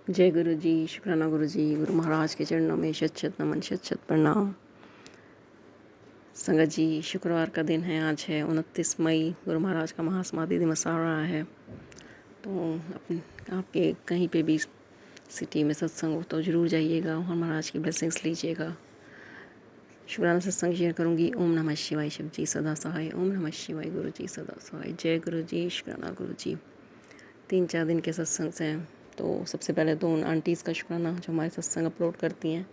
जय गुरु जी, शुक्राना गुरु जी। गुरु महाराज के चरणों में शत शत नमन, शत शत प्रणाम। संगत जी, शुक्रवार का दिन है, आज है 29 मई। गुरु महाराज का महासमाधि दिवस आ रहा है। तो आपके कहीं पे भी सिटी में सत्संग हो तो ज़रूर जाइएगा और महाराज की ब्लेसिंग्स लीजिएगा। शुक्राना सत्संग शेयर करूँगी। ओम नमः शिवाय, शिव जी सदा सहाय। ओम नमः शिवाय, गुरु जी सदा सहाय। जय गुरु जी, शुक्राना गुरु जी। 3-4 दिन के सत्संग से हैं। तो सबसे पहले तो उन आंटीज़ का शुक्राना जो हमारे सत्संग अपलोड करती हैं,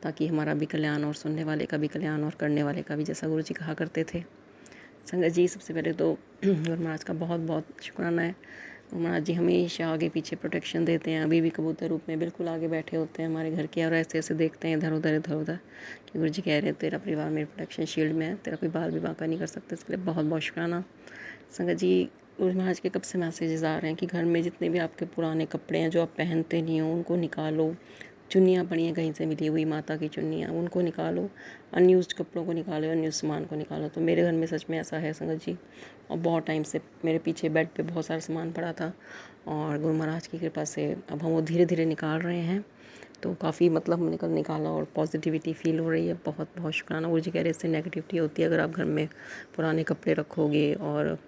ताकि हमारा भी कल्याण और सुनने वाले का भी कल्याण और करने वाले का भी, जैसा गुरु जी कहा करते थे। संगत जी, सबसे पहले तो गुरु महाराज का बहुत बहुत शुक्राना है। गुरु महाराज जी हमेशा आगे पीछे प्रोटेक्शन देते हैं। अभी भी कबूतर रूप में बिल्कुल आगे बैठे होते हैं हमारे घर के, और ऐसे ऐसे देखते हैं इधर उधर कि गुरु जी कह रहे हैं तेरा परिवार मेरे प्रोटेक्शन शील्ड में है, तेरा कोई बाल भी बांका नहीं कर सकता। इसके लिए बहुत बहुत शुक्राना। संगत जी, गुरु महाराज के कब से मैसेजेस आ रहे हैं कि घर में जितने भी आपके पुराने कपड़े हैं जो आप पहनते नहीं हो उनको निकालो। चुन्नियाँ पड़ी हैं कहीं से मिली हुई माता की चुन्नियाँ, उनको निकालो। अनयूज्ड कपड़ों को निकालो, अनयूज्ड सामान को निकालो। तो मेरे घर में सच में ऐसा है संगत जी। और बहुत टाइम से मेरे पीछे बेड पे बहुत सारा सामान पड़ा था, और गुरु महाराज की कृपा से अब हम वो धीरे धीरे निकाल रहे हैं। तो काफ़ी मतलब निकाला और पॉजिटिविटी फील हो रही है। बहुत बहुत शुक्राना। गुरु जी कह रहे इससे नेगेटिविटी होती है अगर आप घर में पुराने कपड़े रखोगे और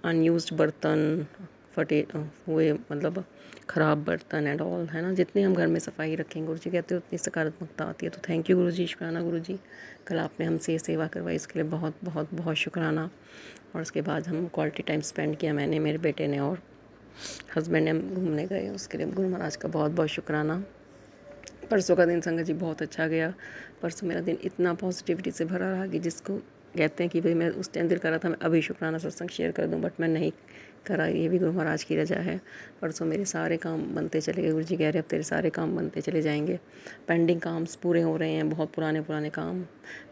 अनयूज्ड बर्तन, फटे हुए मतलब ख़राब बर्तन एंड ऑल, है ना। जितनी हम घर में सफाई रखेंगे गुरु जी कहते हैं उतनी सकारात्मकता आती है। तो थैंक यू गुरु जी, शुक्राना गुरु जी। कल आपने हमसे ये सेवा करवाई, इसके लिए बहुत बहुत बहुत शुक्राना। और उसके बाद हम क्वालिटी टाइम स्पेंड किया, मैंने, मेरे बेटे ने और हस्बैंड ने, घूमने गए। उसके लिए गुरु महाराज का बहुत बहुत शुक्राना। परसों का दिन संगत जी बहुत अच्छा गया। परसों मेरा दिन इतना पॉजिटिविटी से भरा रहा कि जिसको कहते हैं कि भाई मैं उस टाइम दिल कर रहा था मैं अभी शुक्राना सत्संग शेयर कर दूं, बट मैं नहीं करा। ये भी गुरु महाराज की रजा है। परसों मेरे सारे काम बनते चले गए। गुरु जी कह रहे अब तेरे सारे काम बनते चले जाएंगे। पेंडिंग काम पूरे हो रहे हैं, बहुत पुराने पुराने काम।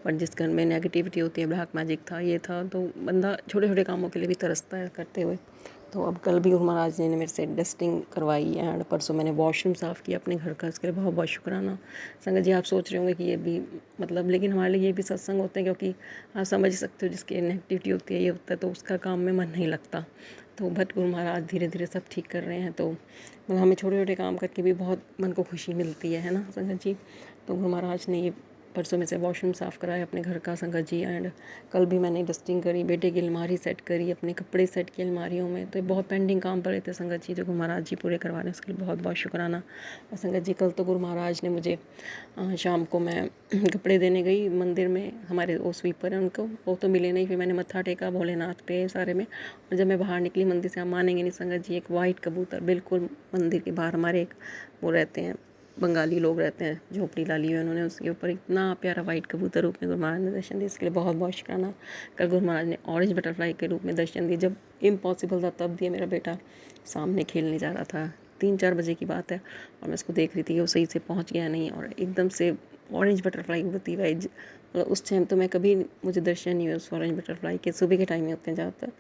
बट जिस घर में नेगेटिविटी होती है, ब्लैक मैजिक था, ये था, तो बंदा छोटे छोटे कामों के लिए भी तरसता है करते हुए। तो अब कल भी गुरु महाराज जी ने मेरे से डस्टिंग करवाई एंड परसों मैंने वॉशरूम साफ़ किया अपने घर का। इसके लिए बहुत बहुत शुक्राना। संगत जी, आप सोच रहे होंगे कि ये भी मतलब, लेकिन हमारे लिए ये भी सत्संग होते हैं, क्योंकि आप समझ सकते हो जिसकी नेगेटिविटी होती है, ये होता है तो उसका काम में मन नहीं लगता। तो बट गुरु महाराज धीरे धीरे सब ठीक कर रहे हैं। तो मतलब हमें छोटे छोटे काम करके भी बहुत मन को खुशी मिलती है ना संगत जी। तो गुरु महाराज ने ये परसों में से वॉशरूम साफ़ कराया अपने घर का संगत जी, एंड कल भी मैंने डस्टिंग करी, बेटे की अलमारी सेट करी, अपने कपड़े सेट किए अलमारियों में। तो बहुत पेंडिंग काम पड़े थे संगत जी, जो गुरु महाराज जी पूरे करवा रहे हैं, उसके लिए बहुत बहुत शुक्राना। और संगत जी, कल तो गुरु महाराज ने मुझे शाम को मैं कपड़े देने गई मंदिर में, हमारे वो स्वीपर हैं उनको, वो तो मिले नहीं। फिर मैंने मत्था टेका भोलेनाथ पे सारे में, और जब मैं बाहर निकली मंदिर से, आप मानेंगे नहीं संगत जी, एक वाइट कबूतर बिल्कुल मंदिर के बाहर, हमारे एक वो रहते हैं बंगाली लोग रहते हैं, झोपड़ी डाली हुई उन्होंने, उसके ऊपर इतना प्यारा वाइट कबूतर रूप में गुरु महाराज ने दर्शन दिए। इसके लिए बहुत बहुत शुक्राना। कल गुरु महाराज ने ऑरेंज बटरफ्लाई के रूप में दर्शन दिए। जब इम्पॉसिबल था तब दिए। मेरा बेटा सामने खेलने जा रहा था, 3-4 बजे की बात है, और मैं उसको देख रही थी कि वो सही से पहुंच गया नहीं, और एकदम से ऑरेंज बटरफ्लाई उड़ती हुई, मतलब उस टाइम तो मैं कभी, मुझे दर्शन नहीं हुए उस ऑरेंज बटरफ्लाई के, सुबह के टाइम में होते हैं ज़्यादातर,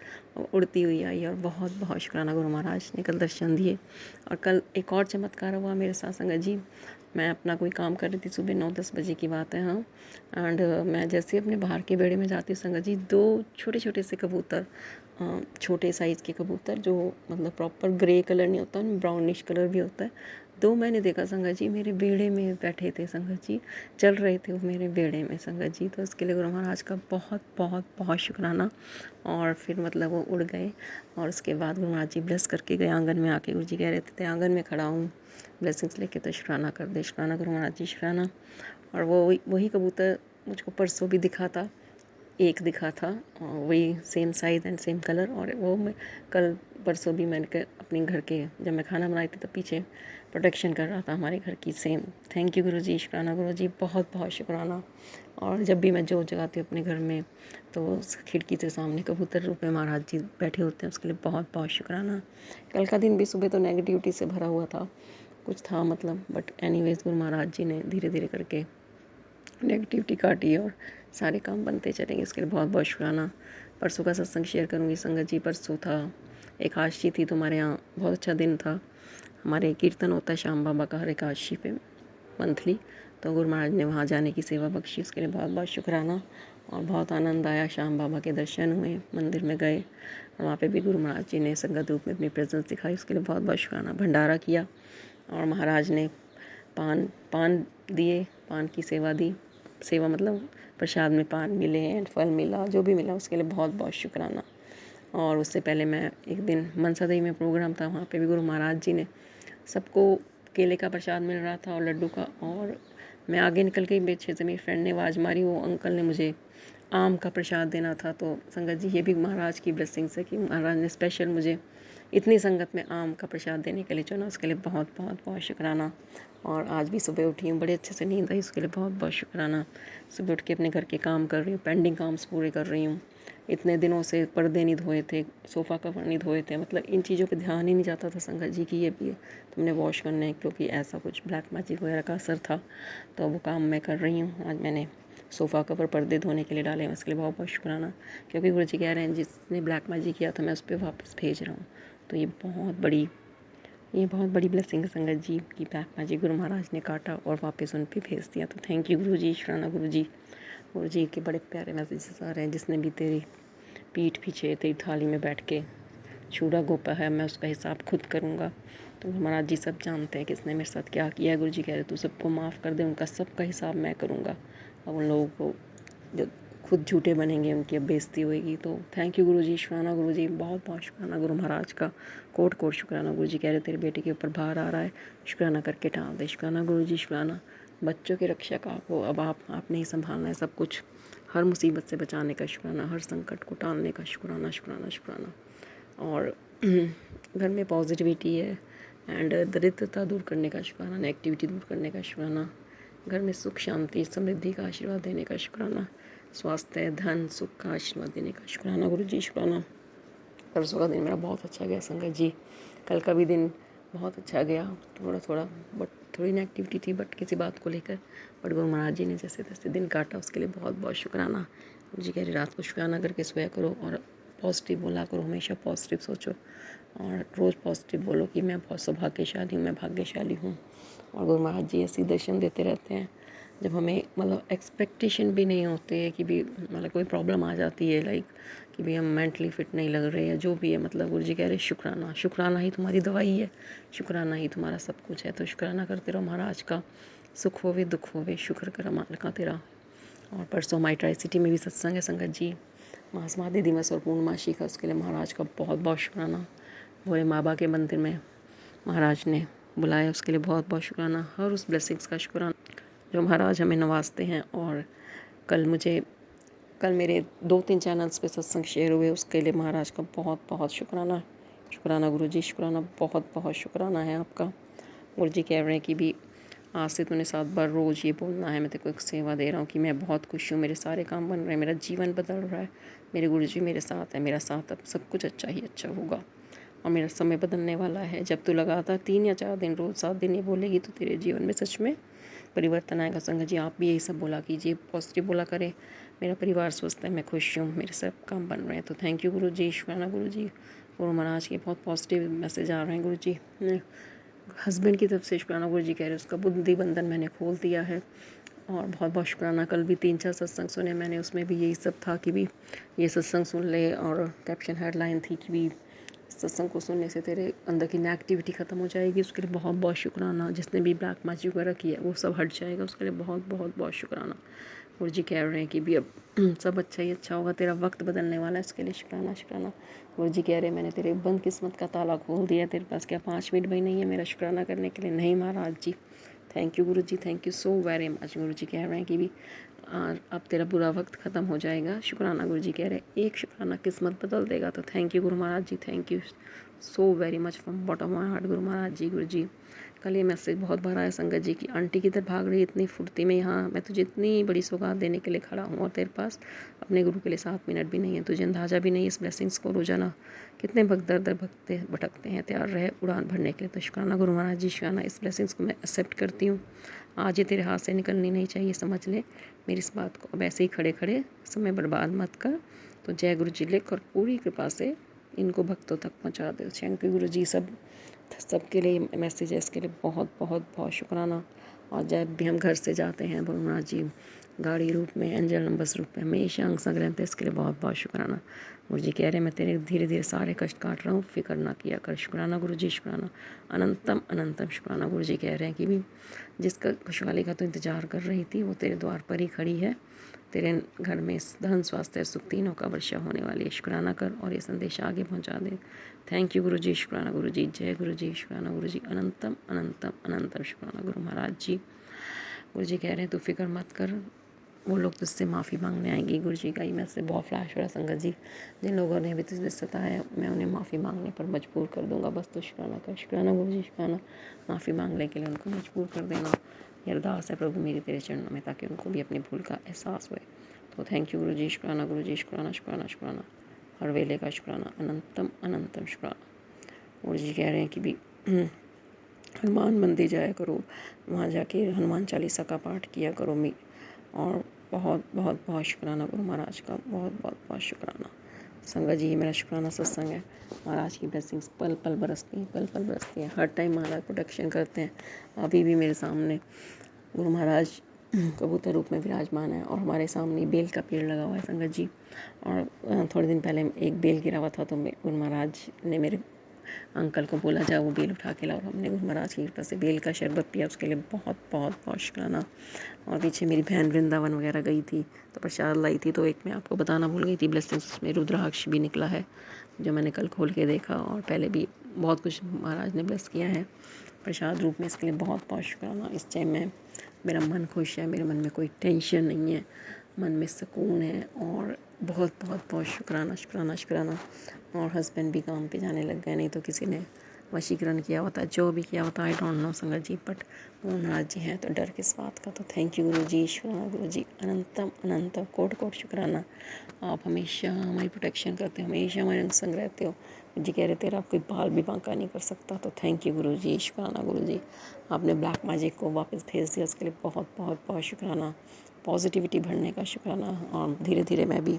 उड़ती हुई आई। और बहुत बहुत शुक्राना, गुरु महाराज ने कल दर्शन दिए। और कल एक और चमत्कार हुआ मेरे साथ संगत जी। मैं अपना कोई काम कर रही थी, सुबह 9-10 बजे की बात है, हाँ। एंड मैं जैसे अपने बाहर के बेड़े में जाती हूँ संगत जी, 2 छोटे छोटे से कबूतर, छोटे साइज़ के कबूतर, जो मतलब प्रॉपर ग्रे कलर नहीं होता, ब्राउनिश कलर भी होता है, 2 मैंने देखा संगत जी, मेरे बेड़े में बैठे थे संगत जी, चल रहे थे वो मेरे बेड़े में संगत जी। तो इसके लिए गुरु महाराज का बहुत बहुत बहुत शुक्राना। और फिर मतलब वो उड़ गए, और उसके बाद गुरु महाराज जी ब्लेस करके गए आंगन में आके। गुरु जी कह रहे थे आंगन में खड़ा हूँ, ब्लेसिंग्स लेके, तो शुक्राना कर दे। शुक्राना गुरु महाराज जी, शुक्राना। और वो वही कबूतर मुझको परसों भी दिखा था, एक दिखा था, वही same size and same colour. और वो मैं कल परसों भी मैंने अपने घर के, जब मैं खाना बनाई थी तो पीछे प्रोटेक्शन कर रहा था हमारे घर की, सेम। थैंक यू गुरु जी, शुक्राना गुरु जी, बहुत बहुत शुक्राना। और जब भी मैं जोत जगाती हूँ अपने घर में, तो उस खिड़की के सामने कबूतर रूप में महाराज जी बैठे होते हैं, उसके लिए बहुत बहुत शुक्राना। कल का दिन भी सुबह तो नेगेटिविटी से भरा हुआ था, कुछ था मतलब, बट एनीवेज गुरु महाराज जी ने धीरे धीरे करके नेगेटिविटी काटी और सारे काम बनते चलेंगे। इसके लिए बहुत बहुत शुक्राना। परसों का सत्संग शेयर करूँगी संगत जी। परसों था एकादशी थी, तो हमारे यहाँ बहुत अच्छा दिन था। हमारे कीर्तन होता है श्याम बाबा का हर एकादशी पे, मंथली। तो गुरु महाराज ने वहाँ जाने की सेवा बख्शी, उसके लिए बहुत बहुत शुक्राना। और बहुत आनंद आया, श्याम बाबा के दर्शन हुए, मंदिर में गए, और वहाँ पे भी गुरु महाराज जी ने संगत रूप में अपनी प्रेजेंस दिखाई, उसके लिए बहुत बहुत शुक्राना। भंडारा किया, और महाराज ने पान पान दिए, पान की सेवा दी। सेवा मतलब प्रसाद में पान मिले एंड फल मिला, जो भी मिला उसके लिए बहुत बहुत शुक्राना। और उससे पहले मैं एक दिन मनसा देवी में प्रोग्राम था, वहाँ पे भी गुरु महाराज जी ने सबको केले का प्रसाद मिल रहा था और लड्डू का, और मैं आगे निकल गई, पीछे से मेरी फ्रेंड ने आवाज़ मारी, वो अंकल ने मुझे आम का प्रसाद देना था। तो संगत जी ये भी महाराज की ब्लेसिंग्स है कि महाराज ने स्पेशल मुझे इतनी संगत में आम का प्रसाद देने के लिए चुना, उसके लिए बहुत बहुत बहुत शुक्राना। और आज भी सुबह उठी हूँ, बड़े अच्छे से नींद आई, उसके लिए बहुत बहुत शुक्राना। सुबह उठ के अपने घर के काम कर रही हूँ, पेंडिंग काम्स पूरे कर रही हूँ। इतने दिनों से पर्दे नहीं धोए थे, सोफ़ा कवर नहीं धोए थे, मतलब इन चीज़ों पे ध्यान ही नहीं जाता था संगत जी की ये भी है तो हमने वॉश करने हैं, क्योंकि ऐसा कुछ ब्लैक मैजिक वगैरह का असर था। तो वो काम मैं कर रही हूँ। आज मैंने सोफ़ा कवर पर्दे धोने के लिए डाले हैं, उसके लिए बहुत बहुत शुक्राना, क्योंकि गुरु जी कह रहे हैं जिसने ब्लैक मैजिक किया था मैं उस पर वापस भेज रहा हूँ। तो ये बहुत बड़ी ब्लेसिंग है संगत जी की ब्लैक मैजिक गुरु महाराज ने काटा और वापस उन पे भेज दिया। तो थैंक यू गुरु जी, शुक्राना गुरु जी के बड़े प्यारे मैसेजेस आ रहे हैं। जिसने भी तेरी पीठ पीछे तेरी थाली में बैठ के चूड़ा गोपा है, मैं उसका हिसाब खुद करूँगा। तो महाराज जी सब जानते हैं किसने मेरे साथ क्या किया है। गुरु जी कह रहे तू सबको माफ़ कर दे, उनका सबका हिसाब मैं करूँगा। अब उन लोगों को जो खुद झूठे बनेंगे उनकी अब बेइज्जती होएगी। तो थैंक यू गुरु जी, शुक्राना गुरु जी, बहुत बहुत शुक्राना गुरु महाराज का, कोट कोट शुक्राना। गुरु जी कह रहे तेरे बेटे के ऊपर भार आ रहा है, शुक्राना करके टाल दे। शुक्राना गुरु जी, शुक्राना। बच्चों की रक्षा का आपको अब आपने ही संभालना है सब कुछ, हर मुसीबत से बचाने का शुक्राना, हर संकट को टालने का शुक्राना शुक्राना शुक्राना। और घर में पॉजिटिविटी है एंड दरिद्रता दूर करने का शुक्राना, नेगेटिविटी दूर करने का शुक्राना, घर में सुख शांति समृद्धि का आशीर्वाद देने का शुक्राना, स्वास्थ्य धन सुख का आशीर्वाद देने का शुक्राना गुरु जी, शुक्राना। परसों का दिन मेरा बहुत अच्छा गया संगत जी, कल का भी दिन बहुत अच्छा गया, थोड़ा थोड़ा बट थोड़ी नेगेटिविटी थी बट किसी बात को लेकर, बट गुरु महाराज जी ने जैसे तैसे दिन काटा, उसके लिए बहुत बहुत शुक्राना। गुरु जी कह रही रात को शुक्राना करके सोया करो और पॉजिटिव बोला करो, हमेशा पॉजिटिव सोचो और रोज़ पॉजिटिव बोलो कि मैं बहुत सौभाग्यशाली हूँ, मैं भाग्यशाली हूँ। और गुरु महाराज जी ऐसे दर्शन देते रहते हैं जब हमें मतलब एक्सपेक्टेशन भी नहीं होते है कि भी मतलब कोई प्रॉब्लम आ जाती है, लाइक कि भाई हम मेंटली फिट नहीं लग रहे हैं, जो भी है, मतलब गुरु जी कह रहे शुक्राना, शुक्राना ही तुम्हारी दवाई है, शुक्राना ही तुम्हारा सब कुछ है। तो शुक्राना करते रहो महाराज का, सुख होवे दुख होवे शुक्र कर माल का तेरा। और परसों हमारी ट्राई सिटी में भी सत्संग है संगत जी, महासमाधि दिवस और पूर्णमासी का, उसके लिए महाराज का बहुत बहुत शुक्राना। भोले बाबा के मंदिर में महाराज ने बुलाया, उसके लिए बहुत बहुत शुक्राना, हर उस ब्लेसिंग्स का शुक्राना जो महाराज हमें नवाजते हैं। और कल मेरे 2-3 चैनल्स पे सत्संग शेयर हुए, उसके लिए महाराज का बहुत बहुत शुक्राना, शुक्राना गुरु जी, शुक्राना, बहुत बहुत शुक्राना है आपका। गुरु जी कह रहे हैं कि भी आज से तूने 7 बार रोज़ ये बोलना है, मैं तेरे को एक सेवा दे रहा हूँ कि मैं बहुत खुश हूँ, मेरे सारे काम बन रहे हैं, मेरा जीवन बदल रहा है, मेरे गुरु जी मेरे साथ है, मेरा साथ अब सब कुछ अच्छा ही अच्छा होगा और मेरा समय बदलने वाला है। जब तू लगातार 3 या 4 दिन रोज़ 7 दिन ये बोलेगी तो तेरे जीवन में सच में परिवर्तन आएगा। संगत जी आप भी यही सब बोला कीजिए, पॉजिटिव बोला करें, मेरा परिवार स्वस्थ है, मैं खुश हूँ, मेरे सब काम बन रहे हैं। तो थैंक यू गुरु जी, शुक्राना गुरु जी। गुरु महाराज के बहुत पॉजिटिव मैसेज आ रहे हैं गुरु जी। हस्बैंड की तरफ से शुक्राना गुरु जी कह रहे हैं उसका बुद्धि बंधन मैंने खोल दिया है, और बहुत बहुत शुक्राना। कल भी 3-4 सत्संग सुने मैंने, उसमें भी यही सब था कि भी ये सत्संग सुन ले, और कैप्शन हेडलाइन थी कि भी सत्संग को सुनने से तेरे अंदर की नेगेटिविटी ख़त्म हो जाएगी, उसके लिए बहुत बहुत शुक्राना। जिसने भी ब्लैक मैजिक वगैरह किया वो सब हट जाएगा, उसके लिए बहुत बहुत बहुत शुक्राना। गुरु जी कह रहे हैं कि भी अब सब अच्छा ही अच्छा होगा, तेरा वक्त बदलने वाला है, इसके लिए शुक्राना शुक्राना। गुरु जी कह रहे हैं मैंने तेरे बंद किस्मत का ताला खोल दिया, तेरे पास क्या 5 मिनट भी नहीं है मेरा शुक्राना करने के लिए? नहीं महाराज ji, thank you guru ji, thank you so very much. Guru ji कह रहे हैं कि भी अब तेरा बुरा वक्त ख़त्म हो जाएगा, शुक्राना। गुरु जी कह रहे हैं एक शुक्राना किस्मत बदल देगा। तो thank you guru Maharaj ji, thank you so very much from bottom my heart guru Maharaj जी। गुरु जी कल ये मैसेज बहुत बार आया संगत जी की, आंटी किधर भाग रही इतनी फुर्ती में, यहाँ मैं तुझे इतनी बड़ी सौगात देने के लिए खड़ा हूँ और तेरे पास अपने गुरु के लिए 7 मिनट भी नहीं है, तुझे अंदाज़ा भी नहीं है इस ब्लेसिंग्स को रोजाना कितने भगदर दर भटकते हैं, तैयार रहे उड़ान भरने के लिए। तो शुक्राना गुरु महाराज जी, शुक्राना, इस ब्लेसिंग्स को मैं एक्सेप्ट करती हूँ। आज ये तेरे हाथ से निकलनी नहीं चाहिए, समझ ले मेरी इस बात को। अब ऐसे ही खड़े खड़े समय बर्बाद मत कर। तो जय गुरु जी लिख और पूरी कृपा से इनको भक्तों तक पहुँचा दो। थैंक यू गुरु जी, सबके लिए मैसेज है, इसके लिए बहुत बहुत बहुत शुक्राना। और जब भी हम घर से जाते हैं गुरु महाराज जी गाड़ी रूप में, एंजल नंबर्स रूप में हमेशा अंग संग रहते हैं, इसके लिए बहुत बहुत शुक्राना। गुरु जी कह रहे हैं मैं तेरे धीरे धीरे सारे कष्ट काट रहा हूँ, फिक्र ना किया कर। शुक्राना गुरु जी, शुक्राना, अनंतम अनंतम शुक्राना। गुरु जी कह रहे हैं कि भी जिसका खुशहाली का तो इंतजार कर रही थी वो तेरे द्वार पर ही खड़ी है। तेरे घर में धन स्वास्थ्य सुख तीनों का वर्षा होने वाली है। शुक्राना कर और ये संदेश आगे पहुंचा दे। थैंक यू गुरु जी, शुक्राना गुरु जी, जय गुरु जी, शुक्राना गुरु जी, अनंतम अनंतम अनंतम शुक्राना गुरु महाराज जी। गुरु जी कह रहे हैं तू फिक्र मत कर, वो लोग तुझसे माफ़ी मांगने आएंगी। गुरु जी का ही मैसेज बहुत फ्लैश हो रहा संगत जी। जिन लोगों ने भी तुझे सताया मैं उन्हें माफ़ी मांगने पर मजबूर कर दूंगा, बस तो शुक्राना कर। शुक्राना गुरु जी, शुक्राना, माफ़ी मांगने के लिए उनको मजबूर कर देना। ये अरदास है प्रभु मेरी तेरे चरणों में, ताकि उनको भी अपनी भूल का एहसास हुए। तो थैंक यू गुरु जी, शुक्राना गुरु जी, शुक्राना शुक्राना शुक्राना, हर वेले का शुक्राना, अनंतम अनंतम शुक्राना। गुरु जी कह रहे हैं कि भी हनुमान मंदिर जाया करो, वहाँ जाके हनुमान चालीसा का पाठ किया करो और बहुत बहुत बहुत शुक्राना गुरु महाराज का, बहुत बहुत बहुत शुक्राना। संगत जी, ये मेरा शुक्राना सत्संग है। महाराज की ब्लेसिंग्स पल पल बरसती हैं, पल पल बरसती हैं। हर टाइम महाराज प्रोटेक्शन करते हैं। अभी भी मेरे सामने गुरु महाराज कबूतर रूप में विराजमान है और हमारे सामने बेल का पेड़ लगा हुआ है संगत जी। और थोड़े दिन पहले एक बेल गिरा हुआ था, तो गुरु महाराज ने मेरे अंकल को बोला जाओ वो बेल उठा के लाओ। हमने गुरु महाराज की कृपा से बेल का शरबत पिया, उसके लिए बहुत बहुत बहुत शुक्राना। और पीछे मेरी बहन वृंदावन वगैरह गई थी तो प्रसाद लाई थी, तो एक मैं आपको बताना भूल गई थी, ब्लेसिंग्स में रुद्राक्ष भी निकला है जो मैंने कल खोल के देखा। और पहले भी बहुत कुछ महाराज ने ब्लेस किया है प्रसाद रूप में, इसके लिए बहुत बहुत शुक्राना। इस टाइम में मेरा मन खुश है, मेरे मन में कोई टेंशन नहीं है, मन में सुकून है। और बहुत बहुत बहुत शुक्राना शुक्राना शुक्राना। और हस्बैंड भी काम पे जाने लग गए, नहीं तो किसी ने वशीकरण किया होता, जो भी किया होता, आई डोंट नो संगत जी, बट वो महाराज जी हैं तो डर किस बात का। तो थैंक यू गुरु जी, शुक्राना गुरु जी, अनंतम अनंतम कोट कोट शुक्राना। आप हमेशा हमारी प्रोटेक्शन करते हो, हमेशा हमारे अंग संग रहते हो। जी कह रहे तेरा कोई बाल भी बांका नहीं कर सकता। तो थैंक यू गुरु जी, शुक्राना गुरु जी। आपने ब्लैक मैजिक को वापस भेज दिया, उसके लिए बहुत बहुत बहुत शुक्राना। पॉजिटिविटी भरने का शुक्राना। और धीरे धीरे मैं भी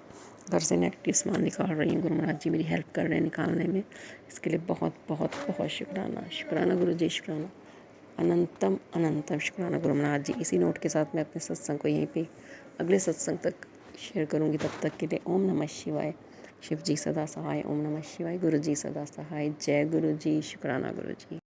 घर से नेगेटिव सामान निकाल रही हूँ, गुरु महाराज जी मेरी हेल्प कर रहे हैं निकालने में, इसके लिए बहुत बहुत बहुत शुक्राना। शुक्राना गुरु जी, शुक्राना, अनंतम अनंतम शुक्राना गुरु महाराज जी। इसी नोट के साथ मैं अपने सत्संग को यहीं पे अगले सत्संग तक शेयर करूँगी। तब तक के लिए ओम नमः शिवाय। शिव जी सदा सहाय, ओम नमः शिवाय। गुरु जी सदा सहाय। जय गुरु जी, शुक्राना गुरु जी।